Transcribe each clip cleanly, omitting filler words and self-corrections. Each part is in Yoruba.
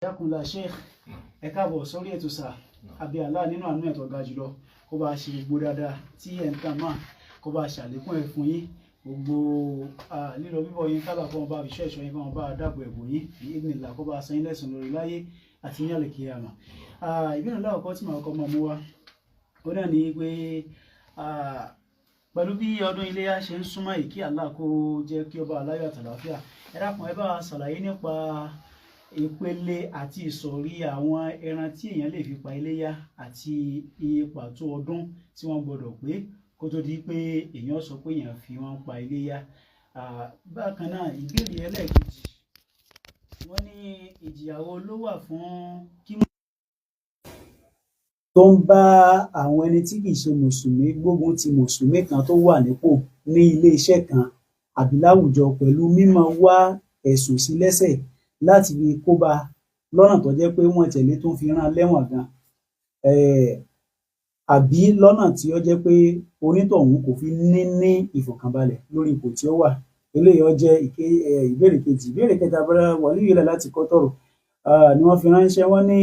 Yakunla Sheikh, ẹ káàbọ̀ sórí ètò sà. Àbí Allah nínú àánú ẹ̀ tó ga jùlọ kó bá ṣe gbogbo dáadáa tí ẹ̀ ń tàn máa kó bá ṣàlékún ẹ̀ fún yín gbogbo lílọ bíbọ̀ yín kábà kó wọn bá fi ṣẹ́ẹ̀ṣọ́ yín kó wọn bá dáàbò ẹ̀bùn yín ní ìgbìnlá kó bá san yín lẹ́sùn lórí láyé àti ní àlùkìyámà. Ìbéèrè láwọ̀kọ́ tí màá kọ́ mọ́ mú wá ó náà ní pé pẹ̀lú bí ọdún iléyá ṣe ń súnmọ́ yìí kí Allah kó jẹ́ kí ó bá aláyọ̀ àtàlàáfíà, ẹ dákun ẹ bá wa ṣàlàyé nípa ìpele àti ìsọ̀rí àwọn ẹran tí èèyàn lè fi pa iléyá àti iye pàtó ọdún tí wọ́n gbọ́dọ̀ pé kó tó di pé èèyàn sọ pé èèyàn fi wọ́n pa iléyá. Bákan náà ìbéèrè ẹlẹ́ẹ̀kejì wọ́n ní ìjìyàwó ló wà fún kí tó ń bá àwọn ẹni tí kì í ṣe mùsùlùmí gbógun ti mùsùlùmí kan tó wà nípò ní ilé iṣẹ́ kan àbí láwùjọ pẹ̀lú mímọ wá ẹ̀sùn sí lẹ́sẹ̀ láti fi kóbá lọ́nà tó jẹ́ pé wọ́n tẹ̀lé tó ń fi rán lẹ́wọ̀n gan, àbí lọ́nà tí ó jẹ́ pé onítọ̀hún kò fi ní ìfọ̀kànbalẹ̀ lórí ipò tí ó wà. Eléyìí ó jẹ́ ìbéèrè kejì. Ìbéèrè kẹta bọ́lá wọlé yìí láti Kọ́tọ̀rù ni wọ́n fi ránṣẹ́. Wọ́n ní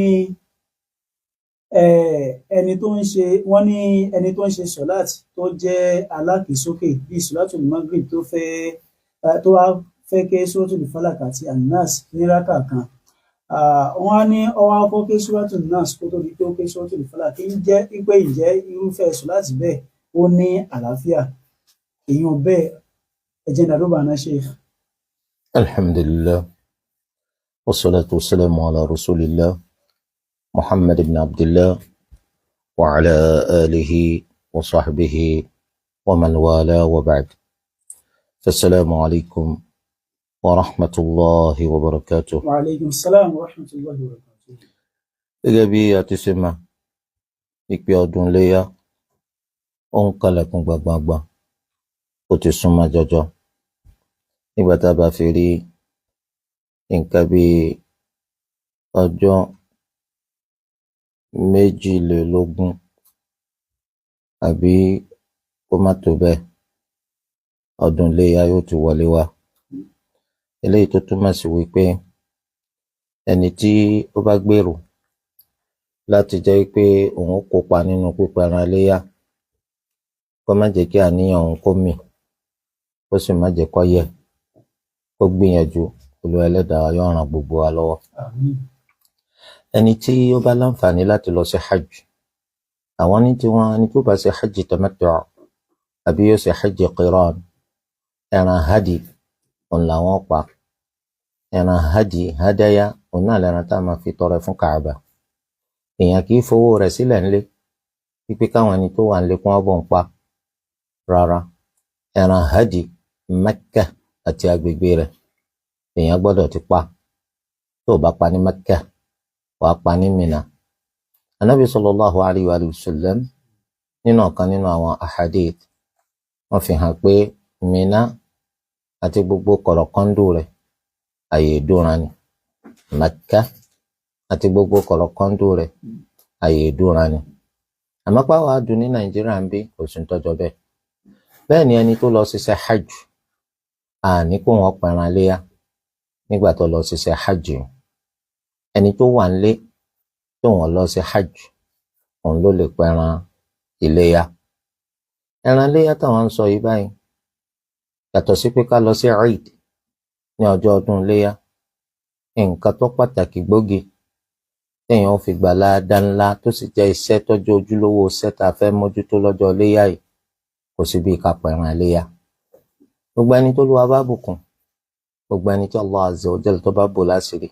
ẹni tó ń ṣe sọ̀láàt tó jẹ́ alákìísókè bíi sọ̀láàtù Magrib tó wá fẹ́ ké suratul Falaq àti An-Nas ní rákà kan, wọ́n á ní ọwọ́ akọ́ ké suratul Nas kó tó di pé ó ké suratul Falaq kí ń jẹ́ pípé ìjẹ́ irúfẹ́ sọ̀láàtì bẹ́ẹ̀ ó ní àlàáfíà. èèyàn bẹ́ẹ̀ ẹ̀jẹ̀ nàdúbà náà Sheikh. Alhamdulillah wassalatu wassalamu ala rasulillah Muhammad ibn Abdullah wa ala alihi wa sahbihi wa man wala wa ba'd. Assalamu alaikum wa rahmatullahi wa barakatuh. Wa alaikum salam wa rahmatullahi wa barakatuh. Gẹ́gẹ́ bí a ti ṣe mọ̀, ìpè ọdún Iléyá ó ń kalẹ̀kùn gbàngbàngbàn, ó ti súnmọ́ jọjọ. Nígbà tá a bá fi rí nǹkan bí ọjọ́ méjìlélógún àbí kó má tó bẹ́ẹ̀, ọdún Iléyá yóò ti wọlé wá. Eléyìí tó túmọ̀ sí wípé ẹni tí ó bá gbèrò láti jẹ́ pé òun kópa nínú pípẹran Iléyá, kó má jẹ́ kí àníyàn òun kó mì, kó sì má jẹ́ kó yẹ̀, kó gbìyànjú. Olúwa Ẹlẹ́dàá yóò ràn gbogbo wa lọ́wọ́. Ẹni tí ó bá láǹfààní láti lọ sí hajj, àwọn ní tiwọn ẹni tó bá ṣe hajj tamattu' àbí yóò ṣe hajj qiran, ẹran hadi òun làwọn pa. ẹran hadi hadaya òun náà lẹ́ran tá a máa fi tọrẹ fún Kaaba. Èèyàn kì í fowó rẹ̀ sílẹ̀ ńlé wípé káwọn ẹni tó wà ńlé kí wọ́n bọ̀ ń pa. Rárá, ẹran hadi Mẹ́kà àti agbègbè rẹ̀ èèyàn gbọ́dọ̀ ti pa. Tó bá pa ní Mẹ́kà wàá pa ní Mínà. Ànábì sallallahu alayhi wa sallam nínú ọ̀kan nínú àwọn ahadith wọ́n fi hàn pé Mínà àti gbogbo kọ̀rọ̀kọ́ndù rẹ̀ àyè ìdúnra ni. Mẹ́kà àti gbogbo kọ̀rọ̀kọ́ndù rẹ̀ àyè ìdúnra ni. Àmọ́ pàwọ́ adùn ní Nàìjíríà ń bí kò sí tọ́jọ́ bẹ́ẹ̀. Bẹ́ẹ̀ ni ẹni tó lọ ṣiṣẹ́ hajj, àní kó wọn pẹran Iléyá nígbà tó lọ ṣiṣẹ́ hajj. Ẹni tó wà nílé tó wọn lọ sí hajj, òun ló lè pẹran Iléyá. Ẹran Iléyá táwọn ń sọ yìí báyìí yàtọ̀ sí pé ká lọ sí Eid ní ọjọ́ ọdún Iléyá, nǹkan tó pàtàkì gbòógì téèyàn ó fi gbà láàdá ńlá tó sì jẹ́ iṣẹ́ tọ́jú ojúlówó iṣẹ́ tá a fẹ́ mójútó lọ́jọ́ Iléyá yìí kò sí bí ká pẹran Iléyá. Gbogbo ẹni tó Olúwa bá bùkún, gbogbo ẹni tí Allah Azza wa Jalla tó bá bò láṣìírí,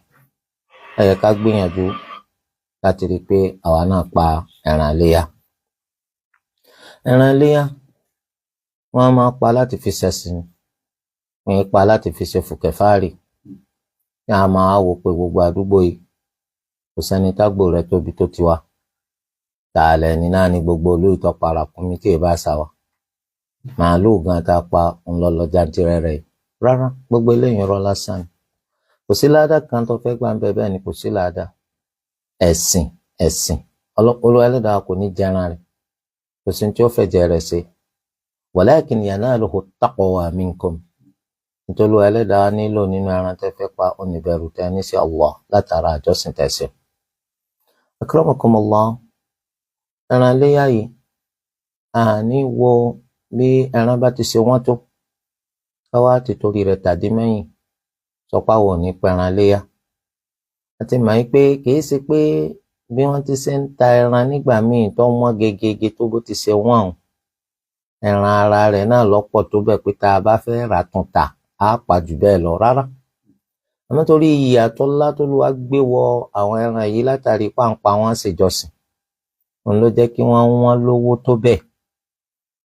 ẹ yẹ ká gbìyànjú láti rí i pé àwa náà pa ẹran Iléyá. Ẹran Iléyá wọ́n máa pa láti fi ṣẹ̀sìn, wọ́n pa láti fi ṣe fùkẹ́fàárì. Ní a máa wò pé gbogbo àdúgbò yìí kò sẹ́ni tágbò rẹ̀ tóbi tó tiwa. Tààlẹ̀ ní náà ní gbogbo olú ìtọ́ parakùnmí tí ì bá ṣàwà. Màálùú gan tá a pa ń lọ jàǹtìrẹ rẹ̀. Rárá, gbogbo eléyìí rọ lásán ni. Kò sí ládà kan tó fẹ́ gbà ń bẹ bẹ́ẹ̀ ni kò sí ládà. Ẹ̀sìn Olúwa Ẹlẹ́dàá kò ní jẹran rẹ̀, kò sí tí ó fẹ́ jẹ rẹ̀ ṣe. Walakin yanaluhu at-taqwa minkum. nítorí ẹlẹ́dàá nílò nínú ẹran tẹ́ fẹ́ pa oníbẹ̀rù tẹ́ ní sí Allah látara àjọsìn tẹ̀sí. Akramakumullah, ẹran iléyá yìí àní wo bí ẹran bá ti ṣe wọ́n tó káwá ti torí rẹ̀ tàdí mẹ́yìn sọpá wò ní pẹran iléyá. àti mọ̀ pé kìí ṣe pé bí wọ́n ti ṣe ń ta ẹran nígbà míì tó wọ́n gegege tó bó ti ṣe wọ́n ẹran ara rẹ̀ náà lọ́pọ̀ tó bẹ̀ pé tá a bá fẹ́ rà tún tà á pa jù bẹ́ẹ̀ lọ rárá. àmọ́ torí ìyàtọ̀ ńlá tó lù wá gbé wọ àwọn ẹran yìí látàrí pàǹpà wọn ṣèjọsìn òun ló jẹ́ kí wọ́n lówó tó bẹ́ẹ̀.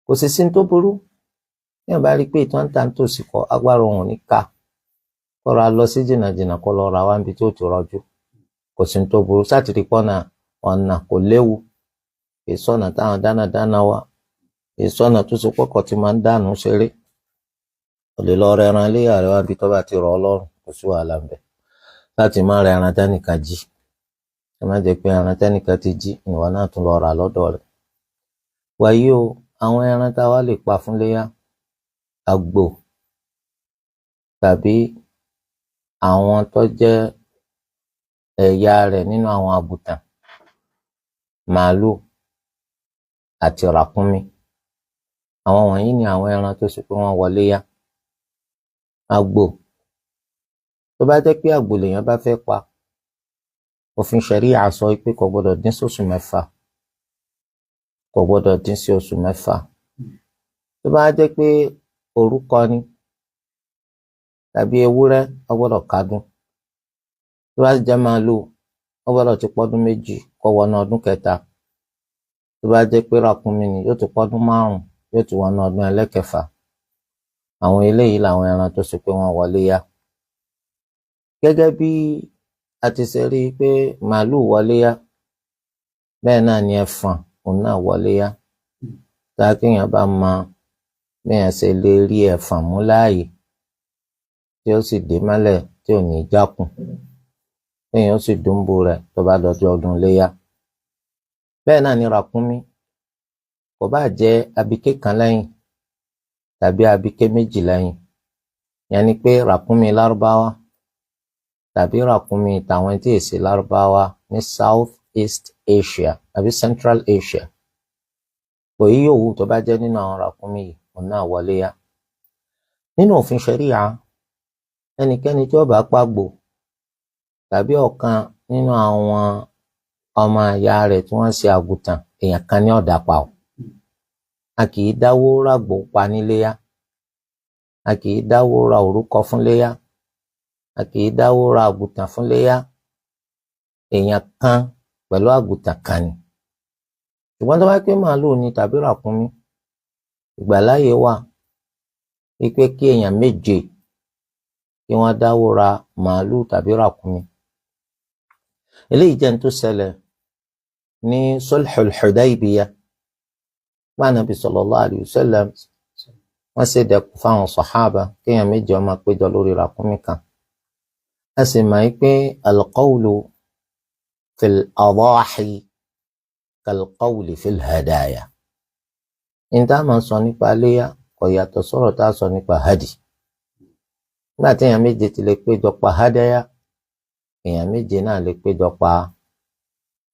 kò sì sí tó burú bí wọ́n bá rí i pé ìtàn tà ń tòsí kọ agbára òun ní ká kọ́ra lọ sí jìnnàjìnnà kọ́ lọ ra wá níbi tí ó ti rọjú. kò sí tó burú sátìrí pọ́nà ọ̀nà kò léwu ìsọ̀nà táwọn dánadáná wá ìsọ̀nà tó ṣe pọ́kọ̀ tí máa ń dànù ṣeré. ò lè lọ rẹran iléyá rẹ wá bí tó bá ti rọ̀ ọ́ lọ́rùn kò sí wàhálà ń bẹ̀ láti má ra ẹran tẹ́nìkan jí. ẹ má jẹ́ pé ẹran tẹ́nìkan ti jí ìwọ náà tún lọ rà lọ́dọ̀ rẹ̀. wàyí o àwọn ẹran tá a wá lè pa fún iléyá àgbò tàbí àwọn tó jẹ́ ẹ̀yà rẹ̀ nínú àwọn àgùntàn màálù àti ràkúnmí àwọn wọ̀nyí ni àwọn ẹran tó ṣe pé wọ́n wọlé yá. àgbò tó bá jẹ́ pé àgbò lèèyàn bá fẹ́ pa òfin ṣẹ̀ríà sọ pé kò gbọdọ̀ dín sí oṣù mẹ́fà kò gbọdọ̀ dín sí oṣù mẹ́fà. tó bá jẹ́ pé orúkọ ni tàbí ewúrẹ́ ó gbọdọ̀ kádùn. tó bá jẹ́ màálù ó gbọdọ̀ ti pọ́dún méjì kó wọnú ọdún kẹta. tó bá jẹ́ pé ràkúnmí ni yóò ti pọ́dún márùn yóò ti wọnú ọdún ẹlẹ́kẹfà. àwọn eléyìí làwọn ẹran tó ṣe pé wọ́n wọlé yá. gẹ́gẹ́ bí a ti ṣe rí i pé màálù wọlé yá bẹ́ẹ̀ náà ni ẹfọ̀n òun náà wọlé yá. tá a kéèyàn bá mọ béèyàn ṣe lè rí ẹfọ̀n mú láàyè tí ó sì dé mọ́lẹ̀ tí ò ní jákùn téèyàn ó sì dúnbò rẹ̀ tó bá dọjọ́ ọdún iléyá. bẹ́ẹ̀ náà ni ràkúnmí kò bá jẹ́ abiké kan lẹ́yìn tàbí abiké méjì lẹ́yìn yẹn ni pé ràkúnmí lárúbáwá tàbí ràkúnmí tàwọn tí èsì lárúbáwá ní South East Asia àbí Central Asia kò yí yòówù tó bá jẹ́ nínú àwọn ràkúnmí yìí òun náà wọlé yá. nínú òfin ṣẹ̀ríà ẹnikẹ́ni tí ó bá pàgbò tàbí ọ̀kan nínú àwọn ọmọ ìyá rẹ̀ tí wọ́n ṣe àgùntàn èèyàn kan ní ọ̀dà pa ọ́. a kì í dáwó ràgbò pa níléyá a kì í dáwó ra òrúkọ fún léyá a kì í dáwó ra àgùntàn fún léyá èèyàn kan pẹ̀lú àgùntàn kan ni. ṣùgbọ́n tó bá pé màálù ni tàbí ràkúnmí ìgbàláyè wà wípé kí èèyàn méje kí wọ́n dáwó ra màálù tàbí ràkúnmí. eléyìí jẹ́ n tó ṣẹlẹ̀ ní Sulhul Hudaybiyah bá Nabi sallallahu alayhi wa sallam wọ́n ṣe dẹkùn fáwọn sàhábà kéèyàn méje ó máa péjọ lórí ràkúnmí kan. a sì mọ̀ pé al-qawlu fil adahi kal-qawli fil hadaya. ní tá a máa sọ nípa léyà kò yàtọ̀ sọ̀rọ̀ tá a sọ nípa hadi. nígbà tí èèyàn méje ti lè péjọ pa hadaya èèyàn méje náà lè péjọ pa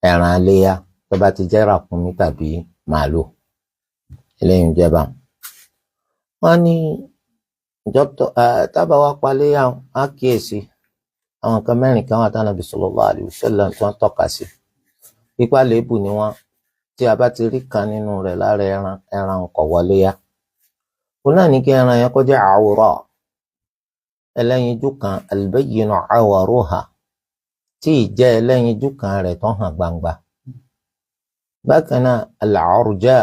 ẹran léyà tó bá ti jẹ́ ràkúnmí tàbí màálù. eléyìí ń jẹba. wọ́n ní tábà wá pa léyà á kíyèsí àwọn nǹkan mẹ́rin kan wà tí Ànábì sallallahu alaihi wasallam tí wọ́n tọ́ka sí. pípa léèbù ni wọ́n tí a bá ti rí kan nínú rẹ̀ lára ẹran kò wọlé yá. òun náà ní kí ẹran yẹn kó jẹ́ àwòrá ẹlẹ́yinjú kan albayyinu awaruha tí ìjẹ́ ẹlẹ́yinjú kan rẹ̀ tó hàn gbangba. bákan náà al-arja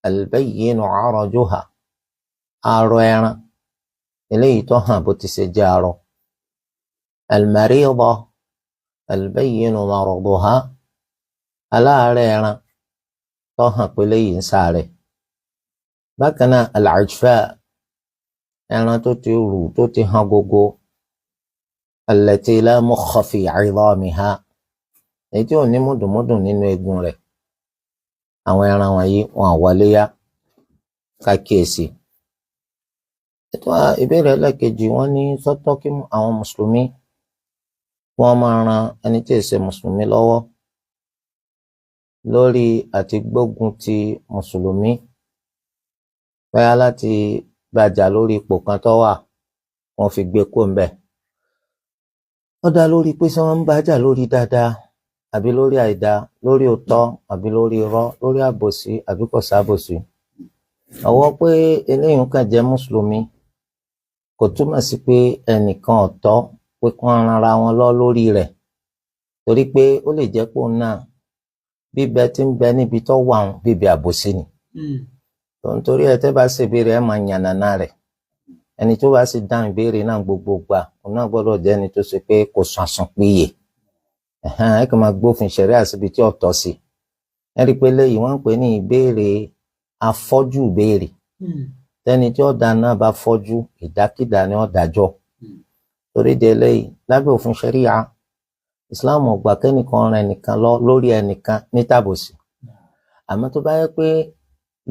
albayyinu arajuha arọ ẹran eléyìí tó hàn bó ti ṣe jẹ́ arọ. al-marida albayyinu maraduha aláàárẹ̀ ẹran tó hàn pé léyìí ń ṣàárẹ̀. bákan náà al-ajfa ẹran tó ti rù tó ti hàn gógó allati la mukha fi 'idamiha èyí tí ò ní mùdùmùdù nínú eegun rẹ̀. àwọn ẹran wọ̀nyí wọn wọlé yá ká kíyèsí. ìbéèrè ẹlẹ́ẹ̀kejì wọ́n ní sọ́tọ̀ kí àwọn mùsùlùmí wọ́n máa ran ẹni tí ì ṣe mùsùlùmí lọ́wọ́ lórí àti gbógun ti mùsùlùmí bóyá láti bàjà lórí ipò kan tó wà wọ́n fi gbé kó ńbẹ̀. Ó dá lórí pé ṣé wọ́n ń bàjà lórí dáadáa àbí lórí àìdá, lórí òótọ́ àbí lórí irọ́, lórí àbòsí àbí kò sábòsí. Ọwọ́ pé eléyìí kan jẹ́ mùsùlùmí kò túmọ̀ sí pé ẹnìkan ọ̀tọ̀ pé kí wọ́n ran ara wọn lọ lórí rẹ̀, torí pé ó lè jẹ́ pé òun náà bíbẹ tí ń bẹ níbi tó wà ń bíbẹ àbòsí ni. Nítorí ẹ tẹ́ bá ṣe ìbéèrè ẹ máa yànnàná rẹ̀, ẹni tó bá sì dáhùn ìbéèrè náà gbogbo gbà òun náà gbọ́dọ̀ jẹ́ ẹni tó ṣe pé kò sùn àsùnpìyè. Ẹ kàn máa gbófin ṣẹ̀ríà síbi tí ọ̀tọ̀ sí. Ẹ rí i pé léyìí wọ́n ń pè ní ìbéèrè afọ́jú ìbéèrè. Tẹ́ni tí ọ̀dà náà bá fọ́jú ìdákídá ni ó dájọ́. Torí de eléyìí lábẹ́ òfin ṣẹ̀ríà ìsìláàmù ò gbà kẹ́nìkan ran ẹnìkan lọ lórí ẹnìkan ní tàbòsí. Àmọ́ tó bá yẹ pé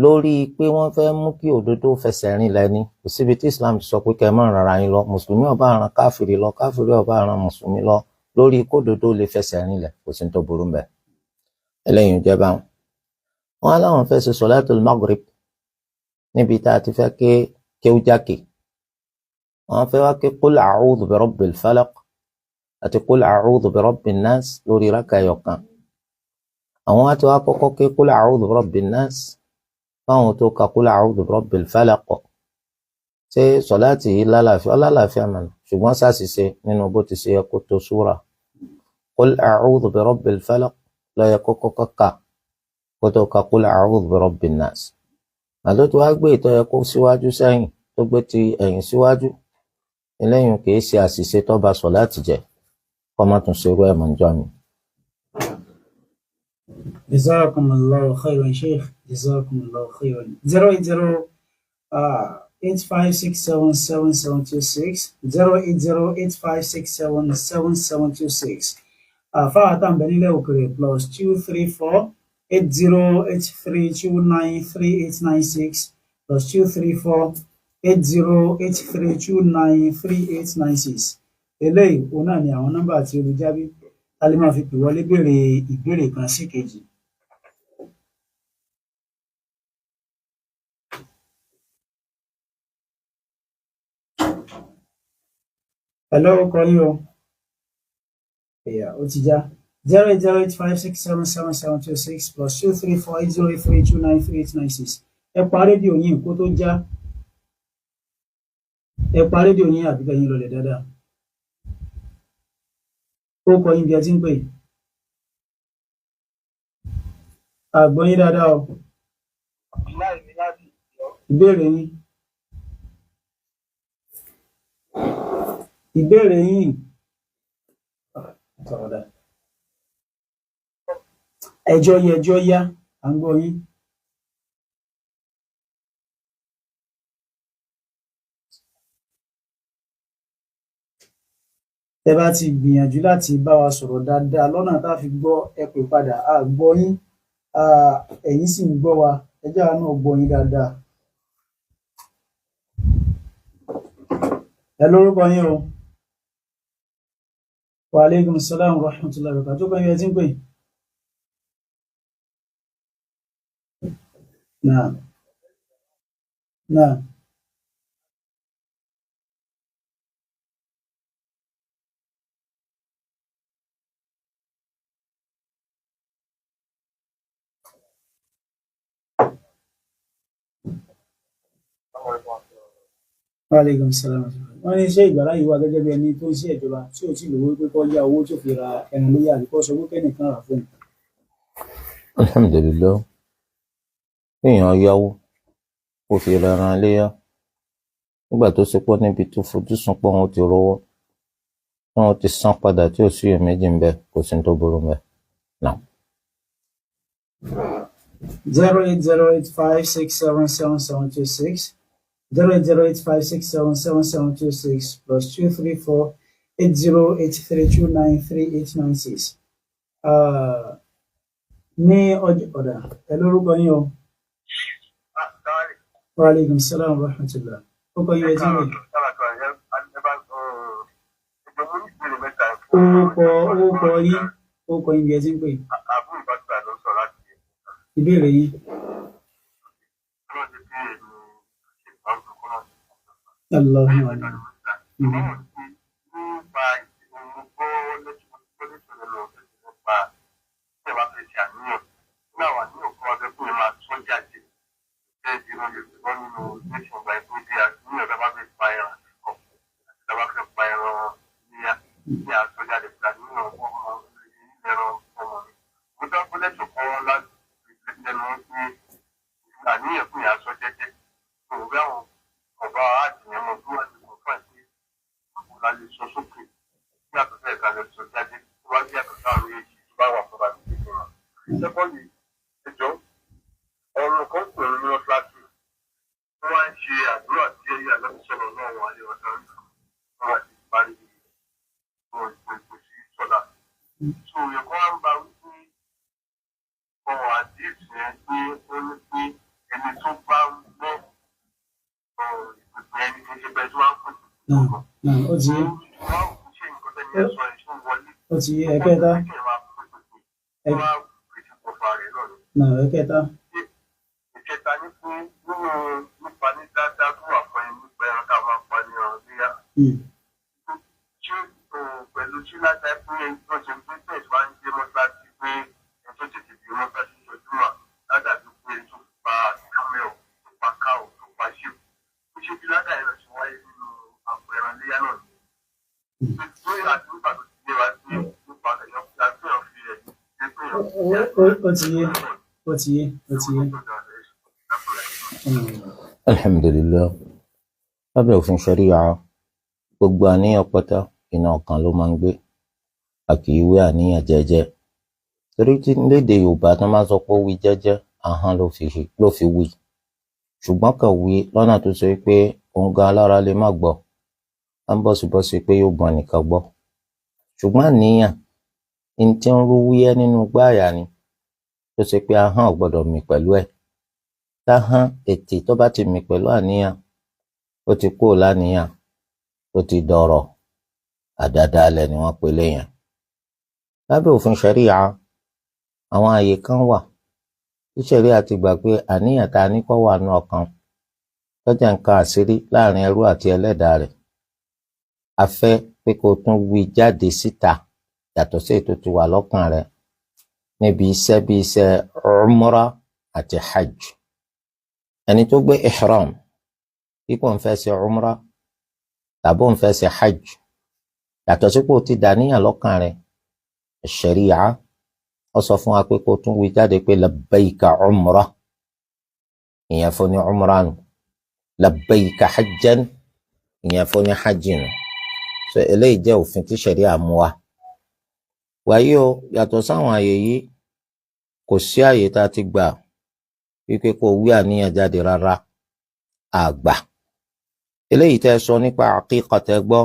lórí pé wọ́n fẹ́ mú kí òdodo fẹsẹ̀ rinlẹ̀ ni, kò síbi tí Islam ti sọ pé kẹ́ ẹ má ran ara yín lọ, mùsùlùmí ò bá ran káfìrí lọ, káfìrí ò bá ran mùsùlùmí lọ lórí kódodo lè fẹsẹ̀ rinlẹ̀, kò sí ní tó burú ńbẹ̀. Eléyìí jẹ́ báwọn. Wọ́n á láwọn fẹ́ ṣe solatul maghrib níbi tá a ti fẹ́ kéwú jákè. Wọ́n fẹ́ wá ké qul a'udhu bi rabbil falaq àti qul a'udhu bi rabbin nas lórí rákà ẹyọ̀kan. Àwọn á ti wá kọ́kọ́ ké qul a'udhu bi rabbin nas fáwọn tó ka qul a'udhu bi rabbil falaq. Ṣé sọ̀láàtì yìí lálàáfíà mọ̀nà, ṣùgbọ́n ṣàṣìṣe nínú bó ti ṣe yẹ kó tó súra. Qul a'udhu bi rabbil falaq ló yẹ kọ́kọ́ kà kó tó ka qul a'udhu bi rabbin nas. Àló tó wá gbé ìtọ́ yẹ kó síwájú sẹ́yìn tó gbé ti ẹ̀yìn síwájú, eléyìí kìí ṣe àṣìṣe tó ba sọ̀láàtì jẹ́, kó má tún ṣerú ẹ̀ mọ́ níjọ́ mi. Jazakumullahu khairan Sheikh, Jazakumullahu khairan. 08085677726, 08085677726. Fáwọn àtàǹbẹ̀ nílẹ̀ òkèrè +234 8083293896 +234 8083293896. Eléyìí òun náà ni àwọn nọ́mbà tí olùjábí a lè máa fi pè wọlé béèrè ìbéèrè kan sí kejì. Hello, ọkọ yín o. Ẹ̀yà ó ti já. 08085677726 +234 8083293896. Ẹ pa rédíò yín kó tó já. Ẹ pa rédíò yín àbí kẹ́yìn lọlẹ̀ dáadáa. Ó kọ yín bí ẹ ti ń pè. Àgbọ̀ yín dáadáa o. Ìbéèrè yín. Ìbéèrè yín. Ẹjọ́ yá, à ń gbọ́ yín. Tẹ bá ti gbìyànjú láti bá wa sọ̀rọ̀ dáadáa lọ́nà tá a fi gbọ́ ẹ pè padà, a gbọ́ yín, ẹ̀yin sì ń gbọ́ wa, ẹ jẹ́ àwa náà gbọ́ yín dáadáa. Ẹ lórúkọ yín o. Wa alaikum salam wa rahmatullahi wa barakatuh. Tó kàn yín ẹ ti ń pè. Náà. Wa alaikum salam. Wọ́n ní ṣé ìgbàláyè wà gẹ́gẹ́ bí ẹni tó ń ṣe ìjọba tí ò tí lówó pé kó yá owó tó fi ra ẹran léyà àbí kó sọ pé kẹ́nìkan rà fún un. Alhamdulillah, èèyàn yáwó kó fi ra ẹran léyà nígbà tó ṣe pọ̀ níbi tó fojú sùn pọ̀ wọn ti rówó wọn ti san padà tí ò sí iyèméjì ń bẹ, kò sí tó burú ń bẹ. Náà. 08085677726 08085677726 +234 8083293896. Ní ọjọ́ ẹ lórúkọ yín o. Wa alaikum salam wa rahmatullah. ó kọ iye tí ń pè. Orúkọ yín, orúkọ iye tí ń pè. Ìbéèrè yín. Allahumma. Ó ti yé. Ó ti yé. Ẹ̀kẹta. Ẹ̀kẹta. Ìkẹta ní pé nínú nípa ní dáadáa tó wà fún ẹni nípa ẹran ká máa pa ní ọ̀rọ̀ léyà. Ṣé pẹ̀lú tí láti ẹ pé tó ṣe business máa ń gbé mọ́ṣáláṣí pé ẹ tó tètè bí mọ́ṣáláṣí ṣojúmọ́ ládàbí pé tó pa camel, tó pa cow, tó pa sheep. Ó ṣe bí ládàá ẹ̀rọ ti wáyé nínú àpò ẹran léyà náà. Lórí àti nígbà tó ti gbé wa sí nípa ẹ̀yọ́ fi ẹ̀ ó ti yé. Ó ti yé. Ó ti yé. alhamdulillah lábẹ́ òfin ṣẹ̀ríà gbogbo àníyàn pátá iná ọkàn ló máa ń gbé a kì í wé àníyàn jẹ́jẹ́ torí tí lédè Yorùbá tó máa sọ pé ó wí jẹ́jẹ́ ahọ́n ló fi wí ṣùgbọ́n kàn wí lọ́nà tó sọ pé òun gan alára lè má gbọ́ á ń bọ̀sibọ́sí pé yóò gbọ́n nìkan gbọ́ ṣùgbọ́n àníyàn ní tí ń rú wúyẹ́ nínú gbáàyà ni tó ṣe pé ahọ́n ò gbọ́dọ̀ mì pẹ̀lú ẹ̀ táhán ètè tó bá ti mì pẹ̀lú àníyàn ó ti kúrò láníyàn ó ti dọ̀rọ̀ àdádálẹ̀ ni wọ́n pè léyàn lábẹ́ òfin ṣẹ̀ríà àwọn àyè kan wà tí ṣẹ̀ríà ti gbà pé àníyàn tá a ní kó wà nínú ọkàn tó jẹ́ nǹkan àṣírí láàrin ẹrú àti ẹlẹ́dàá rẹ̀ a fẹ́ pé kó tún wí jáde síta yàtọ̀ sí ètò tó wà lọ́kàn rẹ̀ níbi iṣẹ́ bí iṣẹ́ umrah àti hajj ẹni tó gbé ihram ipò ń fẹ́ ṣe umrah tàbí ń fẹ́ ṣe hajj yàtọ̀ sí pé ó ti dàníyàn lọ́kàn rẹ̀ ṣẹ̀ríà ó sọ fún wa pé kó tún wí jáde pé labbaika umrah ìyẹn fún ní umrah nù labbaika hajjan ìyẹn fún ní hajj nù so eléyìí jẹ́ òfin tí ṣẹ̀ríà mú wa wàyí o yàtọ̀ sáwọn àyè yìí kò sí àyè tá a ti gbà wípé kó wí àníyàn jáde rárá àgbà eléyìí tẹ́ sọ nípa àkíkà tẹ́ gbọ́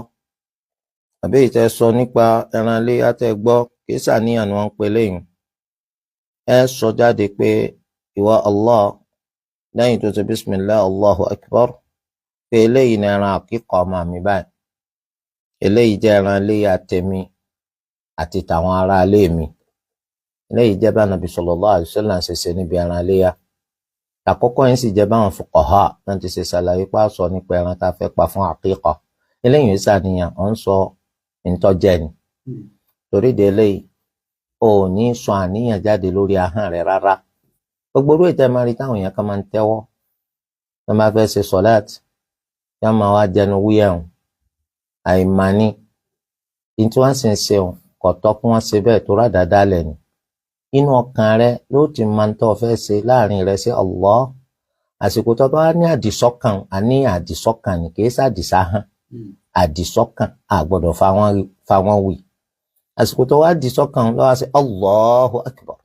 àbí èyí tẹ́ sọ nípa ẹran iléyá tẹ́ gbọ́ kì í ṣàníyàn ni wọ́n ń pè léyìn ẹ sọ jáde pé ìwọ Allah lẹ́yìn tó ti bismillah Allahu akbar pé eléyìí ni ẹran àkíkà ọmọ mi báyìí eléyìí jẹ́ ẹran iléyá tèmi àti tàwọn ará ilé mi eléyìí jẹ́ bá Nabi sallallahu alaihi wasallam ṣe ṣe níbi ẹran iléyá àkọ́kọ́ yẹn sì jẹ́ báwọn fuqaha náà ti ṣe ṣàlàyé pa sọ nípa ẹran tá a fẹ́ pa fún àkíkà eléyìí ṣàníyàn ọ̀ ń sọ ìtọ́jẹ́ ni torí de eléyìí ò ní sọ àníyàn jáde lórí ahọ́n rẹ̀ rárá gbogbo orí ìtẹ́ máa rí táwọn èèyàn kan máa ń tẹ́wọ́ tó máa fẹ́ ṣe sọ́láàtì tí wọ́n máa wá jẹnu wúyẹ̀hùn àìmání tí wọ́n sì ń ṣe kò tọ́ kí wọ́n ṣe bẹ́ẹ̀ tó rádàá lẹ̀ ni inú ọkàn rẹ ló ti máa ń tọ́ fẹ́ ṣe láàrin rẹ sí Allah àsìkò tó bá ní àdìsọ́kàn àní àdìsọ́kàn ni kì í ṣàdìsáhàn àdìsọ́kàn àgbọ́dọ̀ fa wọ́n wì àsìkò tó wá dìsọ́kàn lọ́wọ́ sí Allahu Akbar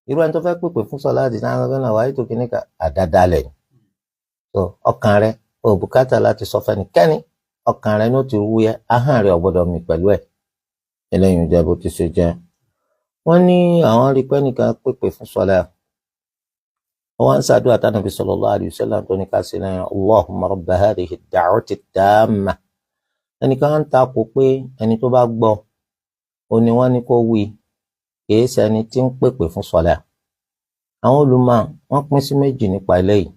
irú ẹni tó fẹ́ pèpè fún sọláàtì náà lọ́wọ́ náà wáyé tó kíní ká àdádálẹ̀ ni so ọkàn rẹ ò bùkátà láti sọ fẹ́nikẹ́ni ọkàn rẹ ní ó ti wúyẹ́ ahọ́n rẹ ò gbọ́dọ̀ mì pẹ̀lú ẹ̀ eléyìí jẹ́ bó ti ṣe jẹ́ wọ́n ní àwọn rí pé nìkan pèpè fún sọlá wọ́n ń ṣàdúrà tánàbí sallallahu alayhi wa sallam tó ní ká sí lẹ́yìn Allahumma rabba hadhihi ad-da'wati at-tamma. ẹnìkan ń takò pé ẹni tó bá gbọ́ ó ní wọ́n ní kó wí kìí ṣe ẹni tí ń pèpè fún sọlá. àwọn olùmọ̀ wọ́n pín sí méjì nípa eléyìí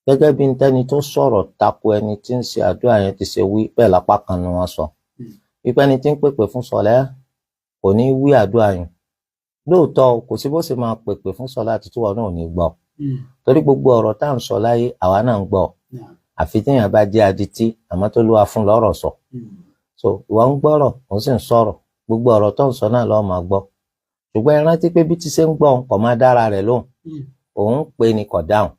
gẹ́gẹ́ bí tẹ́ni tó sọ̀rọ̀ takò ẹni tí ń ṣe àdúrà yẹn ti ṣe wí bẹ́ẹ̀ lápá kan ni wọ́n sọ wípé ẹni tí ń pèpè fún sọlá kò ní wí àdúrà yẹn. lóòótọ́ kò sí bó ṣe máa pèpè fún sọlá àti tí wọn náà ò ní gbọ́ torí gbogbo ọ̀rọ̀ tá à ń sọ láyé àwa náà ń gbọ́ àfi téèyàn bá jẹ́ adití àmọ́ tó ló wá fún lọ́rọ̀ sọ. so ìwọ ń gbọ́rọ̀ òun sì ń sọ̀rọ̀ gbogbo ọ̀rọ̀ tó ń sọ náà lọ́ọ́ máa gbọ́ ṣùgbọ́n ẹ rántí pé bí ti ṣe ń gbọ́ kò máa dára rẹ̀ lóhùn òun pè ní kò dáhùn.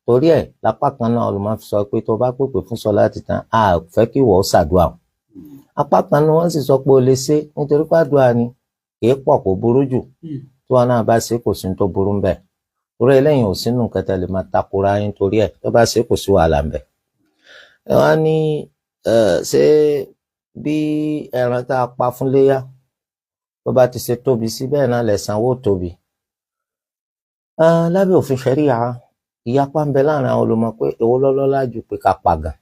torí ẹ̀ lápá kan náà olùmọ̀ fi sọ pé tó bá pèpè fún sọlá ti tán a fẹ́ kí ìwọ ó ṣàdúà. apá kan náà wọ́n sì sọ pé o lè ṣe nítorí pé àdúà ni kìí pọ̀ kò burú jù tí wọn náà bá ṣe kò sí tó burú ńbẹ̀. torí eléyìí ò sínú nǹkan tẹ́ lè máa takora yín torí ẹ̀ tó bá ṣe kò sí wàhálà ńbẹ̀. ẹ wá ní ṣé bí ẹran tá a pa fún léyà tó bá ti ṣe tóbi sí bẹ́ẹ̀ náà lẹ̀san owó tóbi. lábẹ́ òfin ṣẹ̀ríà ìyapa ń bẹ láàrin àwọn olùmọ̀ pé èwo lọ́lọ́lá jù pé ká pa gan.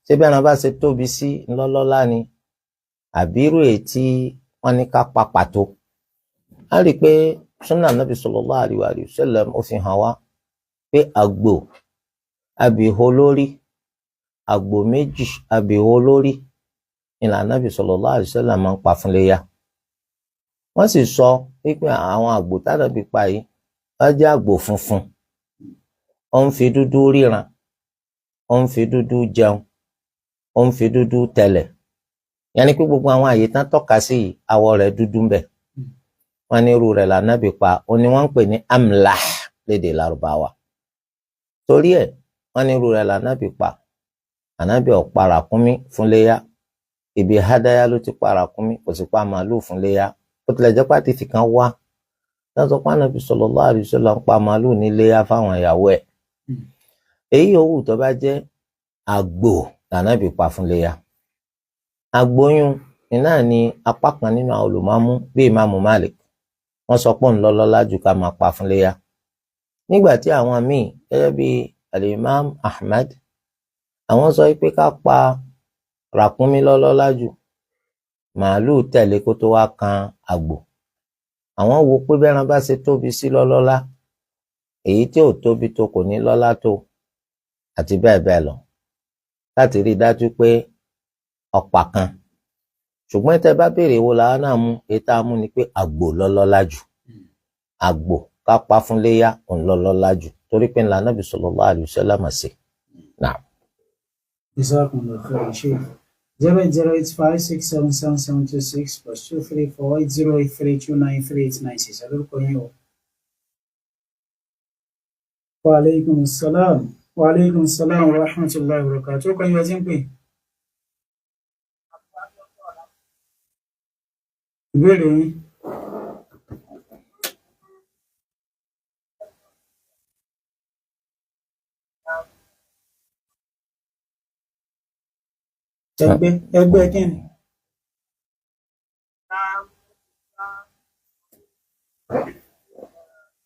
ṣé bí ẹran bá ṣe tóbi sí ńlọ́lọ́lá ni àbírú èyí tí wọ́n ní ká pa pàtó. a rí i pé súnà nàbì sallallahu alaihi wa sallam ó fi hàn wá pé àgbò abìhó lórí àgbò méjì abìhó lórí ìlànà nàbì sallallahu alaihi wa sallam máa ń pa fún léyà. wọ́n sì sọ pé àwọn àgbò tánàbí pa yìí wọ́n jẹ́ àgbò funfun ó ń fi dúdú ríran ó ń fi dúdú jẹun ó ń fi dúdú tẹlẹ̀ yẹnni pé gbogbo àwọn àyè tán tọ́ka sí àwọ̀ rẹ̀ dúdú ń bẹ. wọ́n ní irú rẹ̀ lànàbí pa ó ní wọ́n ń pè ní amlah lédè Lárúbáwá. torí ẹ̀ wọ́n ní irú rẹ̀ lànàbí pa ànábì ò pa ràkúnmí fún léyà ibi hádáyà ló ti pa ràkúnmí kò sì pa màálù fún léyà. ó tilẹ̀ jẹ́ pàtí fi kan wá lọ́sọ̀ pé ànábì sallallahu alaihi wasallam ń pa màálù ní léyà fáwọn ìyàwó ẹ̀. èyí yòówù tó bá jẹ́ àgbò lànàbí pa fún léyà. àgbóyún iná ni apá kan nínú àwọn olùmọ̀mú bíi Ìmáàmù Malik wọ́n sọ pé ńlọ́lọ́lá jù ká máa pa fún léyà. nígbà tí àwọn míì gẹ́gẹ́ bíi Al-Imam Ahmad àwọn sọ pé ká pa ràkúnmí lọ́lọ́lá jù màálù tẹ̀lé kó tó wá kan àgbò. àwọn wo pé bẹ́ran bá ṣe tóbi sí lọ́lọ́lá èyí tí ò tóbi tó kò ní lọ́lá tó àti bẹ́ẹ̀ bẹ́ẹ̀ lọ láti rí i dájú pé ọ̀pá kan. ṣùgbọ́n tẹ́ bá béèrè wo làwọn náà mú èyí tá a mú ni pé àgbò lọ́lọ́lá jù. àgbò ká pa fún léyà òun lọ́lọ́lá jù torí pé ńlá Nábì sallallahu alaihi wasallam sí. Naam. Jazakumullahu khairan Sheikh. 08085677726 +2348083293896. Alórúkọ yín o. Wa alaikumus salam. Wa alaikumus salam wa rahmatullahi wa barakatuh. Ó kọ́ yín wá tí ń pè. ìbéèrè yín. ẹgbẹ́ kí ni?